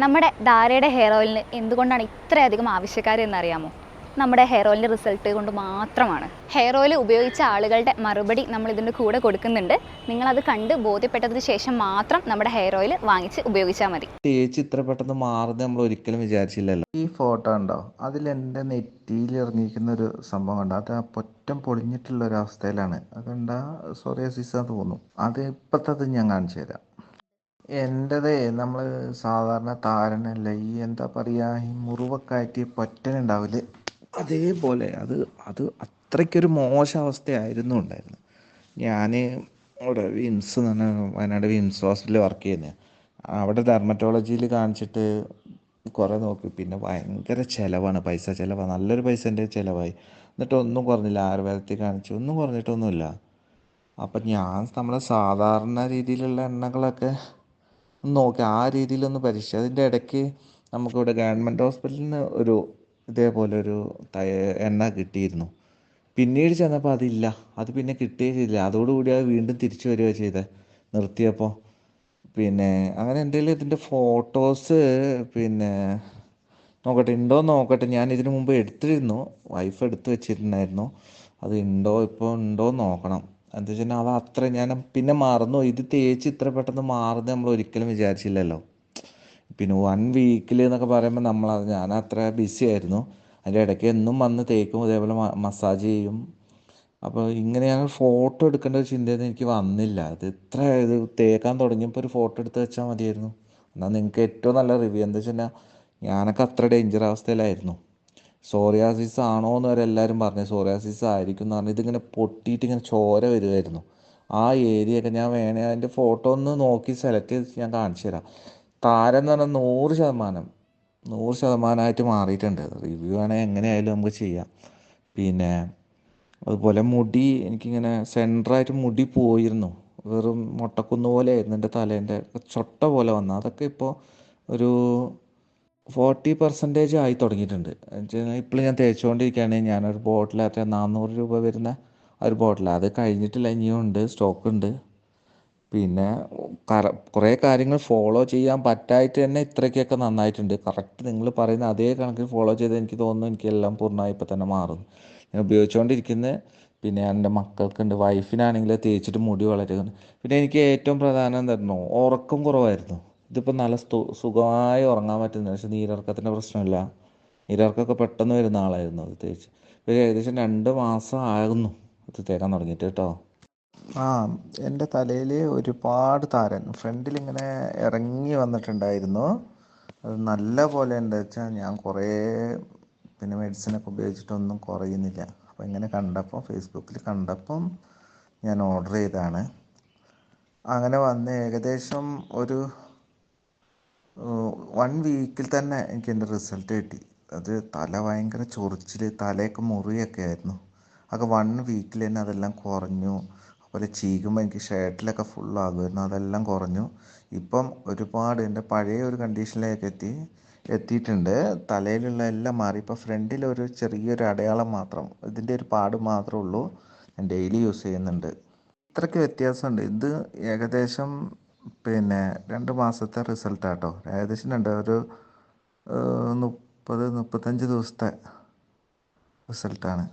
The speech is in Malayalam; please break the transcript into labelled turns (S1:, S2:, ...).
S1: നമ്മുടെ ധാരയുടെ ഹെയർ ഓയിലിന് എന്തുകൊണ്ടാണ് ഇത്രയധികം ആവശ്യക്കാരെന്നറിയാമോ? നമ്മുടെ ഹെയർ ഓയിലിൻ്റെ റിസൾട്ട് കൊണ്ട് മാത്രമാണ്. ഹെയർ ഓയിൽ ഉപയോഗിച്ച ആളുകളുടെ മറുപടി നമ്മൾ ഇതിൻ്റെ കൂടെ കൊടുക്കുന്നുണ്ട്. നിങ്ങളത് കണ്ട് ബോധ്യപ്പെട്ടതിന് ശേഷം മാത്രം നമ്മുടെ ഹെയർ ഓയിൽ വാങ്ങിച്ച് ഉപയോഗിച്ചാൽ മതി.
S2: തേച്ച് ഇത്ര പെട്ടെന്ന് മാറുന്നത് നമ്മൾ ഒരിക്കലും വിചാരിച്ചില്ലല്ലോ. ഈ ഫോട്ടോ ഉണ്ടോ, അതിൽ എൻ്റെ നെറ്റിയിൽ ഇറങ്ങിയിരിക്കുന്ന ഒരു സംഭവം കണ്ടോ, അത് പൊറ്റം പൊളിഞ്ഞിട്ടുള്ള ഒരു അവസ്ഥയിലാണ്. അതുകൊണ്ടാ സോറിയാസിസാന്ന് തോന്നുന്നു. അത് ഇപ്പോഴത്തെ ഞാൻ കാണിച്ചു തരാം. എൻ്റെതേ നമ്മൾ സാധാരണ താരനല്ല, ഈ എന്താ പറയുക, ഈ മുറിവൊക്കെ ആയിട്ട് പൊറ്റനുണ്ടാവില്ലേ, അതേപോലെ അത് അത് അത്രയ്ക്കൊരു മോശം അവസ്ഥയായിരുന്നു ഉണ്ടായിരുന്നു. ഞാൻ ഇവിടെ വിംസ് എന്ന് പറഞ്ഞ വയനാട് വിംസ് ഹോസ്പിറ്റലിൽ വർക്ക് ചെയ്യുന്നത്. അവിടെ ഡെർമറ്റോളജിയിൽ കാണിച്ചിട്ട് കുറേ നോക്കി, പിന്നെ ഭയങ്കര ചിലവാണ്, പൈസ ചിലവാണ്, നല്ലൊരു പൈസൻ്റെ ചിലവായി. എന്നിട്ട് ഒന്നും കുറഞ്ഞില്ല. ആയുർവേദത്തിൽ കാണിച്ചു, ഒന്നും കുറഞ്ഞിട്ടൊന്നുമില്ല. അപ്പം ഞാൻ നമ്മുടെ സാധാരണ രീതിയിലുള്ള എണ്ണകളൊക്കെ നോക്കി ആ രീതിയിലൊന്ന് പരീക്ഷിച്ചു. അതിൻ്റെ ഇടയ്ക്ക് നമുക്കിവിടെ ഗവൺമെൻറ് ഹോസ്പിറ്റലിൽ നിന്ന് ഒരു ഇതേപോലെ ഒരു എണ്ണ കിട്ടിയിരുന്നു. പിന്നീട് ചെന്നപ്പോൾ അതില്ല, അത് പിന്നെ കിട്ടുകയേ ചെയ്തില്ല. അതോടുകൂടി അത് വീണ്ടും തിരിച്ചു വരികയോ ചെയ്തത് നിർത്തിയപ്പോൾ. പിന്നെ അങ്ങനെ എന്തെങ്കിലും ഇതിൻ്റെ ഫോട്ടോസ് പിന്നെ നോക്കട്ടെ, ഉണ്ടോ നോക്കട്ടെ. ഞാൻ ഇതിനു മുമ്പ് എടുത്തിരുന്നു, വൈഫ് എടുത്ത് വെച്ചിട്ടുണ്ടായിരുന്നു. അത് ഉണ്ടോ, ഇപ്പോൾ ഉണ്ടോ നോക്കണം. എന്താ വെച്ചാൽ അത് അത്ര ഞാൻ പിന്നെ മറന്നു. ഇത് തേച്ച് ഇത്ര പെട്ടെന്ന് മാറുന്നത് നമ്മൾ ഒരിക്കലും വിചാരിച്ചില്ലല്ലോ. പിന്നെ 1 വീക്കിൽ എന്നൊക്കെ പറയുമ്പോൾ ഞാൻ അത്ര ബിസി ആയിരുന്നു. അതിൻ്റെ ഇടയ്ക്ക് എന്നും വന്ന് തേക്കും, ഇതേപോലെ മസാജ് ചെയ്യും. അപ്പോൾ ഇങ്ങനെ ഞാൻ ഫോട്ടോ എടുക്കേണ്ട ഒരു ചിന്തയൊന്നും എനിക്ക് വന്നില്ല. ഇത് തേക്കാൻ തുടങ്ങിയപ്പോൾ ഒരു ഫോട്ടോ എടുത്ത് വെച്ചാൽ മതിയായിരുന്നു. എന്നാൽ നിങ്ങൾക്ക് ഏറ്റവും നല്ല റിവ്യൂ എന്താ വെച്ച് കഴിഞ്ഞാൽ, ഞാനൊക്കെ അത്ര ഡേഞ്ചർ അവസ്ഥയിലായിരുന്നു. സോറിയാസിസ് ആണോ എന്ന് വരെ എല്ലാവരും പറഞ്ഞു. സോറിയാസിസ് ആയിരിക്കും എന്ന് പറഞ്ഞു. ഇതിങ്ങനെ പൊട്ടിയിട്ട് ഇങ്ങനെ ചോര വരുമായിരുന്നു. ആ ഏരിയയൊക്കെ ഞാൻ അതിൻ്റെ ഫോട്ടോ ഒന്ന് നോക്കി സെലക്ട് ചെയ്ത് ഞാൻ കാണിച്ചു തരാം. താരം എന്ന് പറഞ്ഞാൽ 100% മാറിയിട്ടുണ്ട്. റിവ്യൂ ആണെങ്കിൽ എങ്ങനെയായാലും നമുക്ക് ചെയ്യാം. പിന്നെ അതുപോലെ മുടി എനിക്കിങ്ങനെ സെൻറ്ററായിട്ട് മുടി പോയിരുന്നു. വെറും മുട്ടക്കുന്ന് പോലെ ആയിരുന്നു എൻ്റെ തലേൻ്റെ, ചൊട്ട പോലെ വന്നു. അതൊക്കെ ഇപ്പോൾ ഒരു 40% ആയി തുടങ്ങിയിട്ടുണ്ട്. ഇപ്പോൾ ഞാൻ തേച്ചുകൊണ്ടിരിക്കുകയാണ്. ഞാനൊരു ബോട്ടിലത്തെ 400 രൂപ വരുന്ന ഒരു ബോട്ടിൽ, അത് കഴിഞ്ഞിട്ടില്ല, ഇനിയും ഉണ്ട്, സ്റ്റോക്ക് ഉണ്ട്. പിന്നെ കുറേ കാര്യങ്ങൾ ഫോളോ ചെയ്യാൻ പറ്റായിട്ട് തന്നെ ഇത്രയ്ക്കൊക്കെ നന്നായിട്ടുണ്ട്. കറക്റ്റ് നിങ്ങൾ പറയുന്ന അതേ കണക്കിന് ഫോളോ ചെയ്ത് എനിക്ക് തോന്നുന്നു എനിക്കെല്ലാം പൂർണ്ണമായി ഇപ്പോൾ തന്നെ മാറുന്നു. ഞാൻ ഉപയോഗിച്ചുകൊണ്ടിരിക്കുന്നത്. പിന്നെ എൻ്റെ മക്കൾക്കുണ്ട്, വൈഫിനാണെങ്കിൽ തേച്ചിട്ട് മുടി വളരുന്നു. പിന്നെ എനിക്ക് ഏറ്റവും പ്രധാനം എന്തായിരുന്നു, ഉറക്കം കുറവായിരുന്നു. ഇതിപ്പോൾ നല്ല സുഖമായി ഉറങ്ങാൻ പറ്റുന്നു. പക്ഷേ നീരിറക്കത്തിൻ്റെ പ്രശ്നമില്ല. നീരിറക്കമൊക്കെ പെട്ടെന്ന് വരുന്ന ആളായിരുന്നു അത് തേച്ച്. ഒരു ഏകദേശം 2 മാസം ആകുന്നു ഇത് തേക്കാൻ തുടങ്ങിയിട്ട് കേട്ടോ. എൻ്റെ തലയിൽ ഒരുപാട് താരൻ ഫ്രണ്ടിലിങ്ങനെ ഇറങ്ങി വന്നിട്ടുണ്ടായിരുന്നു. അത് നല്ല പോലെ എന്താ വെച്ചാൽ ഞാൻ കുറേ പിന്നെ മെഡിസിനൊക്കെ ഉപയോഗിച്ചിട്ടൊന്നും കുറയുന്നില്ല. അപ്പോൾ ഇങ്ങനെ കണ്ടപ്പോൾ, ഫേസ്ബുക്കിൽ കണ്ടപ്പം ഞാൻ ഓർഡർ ചെയ്തതാണ്. അങ്ങനെ വന്ന് ഏകദേശം ഒരു 1 വീക്കിൽ തന്നെ എനിക്ക് എൻ്റെ റിസൾട്ട് കിട്ടി. അത് തല ഭയങ്കര ചൊറിച്ചിൽ, തലയൊക്കെ മുറിയൊക്കെ ആയിരുന്നു. അതൊക്കെ 1 വീക്കിൽ തന്നെ അതെല്ലാം കുറഞ്ഞു. അതുപോലെ ചീകുമ്പോൾ എനിക്ക് ഷർട്ടിലൊക്കെ ഫുള്ളാകുമായിരുന്നു, അതെല്ലാം കുറഞ്ഞു. ഇപ്പം ഒരുപാട് എൻ്റെ പഴയ ഒരു കണ്ടീഷനിലേക്ക് എത്തിയിട്ടുണ്ട്. തലയിലുള്ള എല്ലാം മാറി. ഇപ്പോൾ ഫ്രണ്ടിലൊരു ചെറിയൊരു അടയാളം മാത്രം, ഇതിൻ്റെ ഒരു പാട് മാത്രമേ ഉള്ളൂ. ഞാൻ ഡെയിലി യൂസ് ചെയ്യുന്നുണ്ട്. ഇത്രയ്ക്ക് വ്യത്യാസമുണ്ട്. ഇത് ഏകദേശം പിന്നെ 2 മാസത്തെ റിസൾട്ടാട്ടോ. ഏകദേശം ഒരു 35 ദിവസത്തെ റിസൾട്ടാണ്.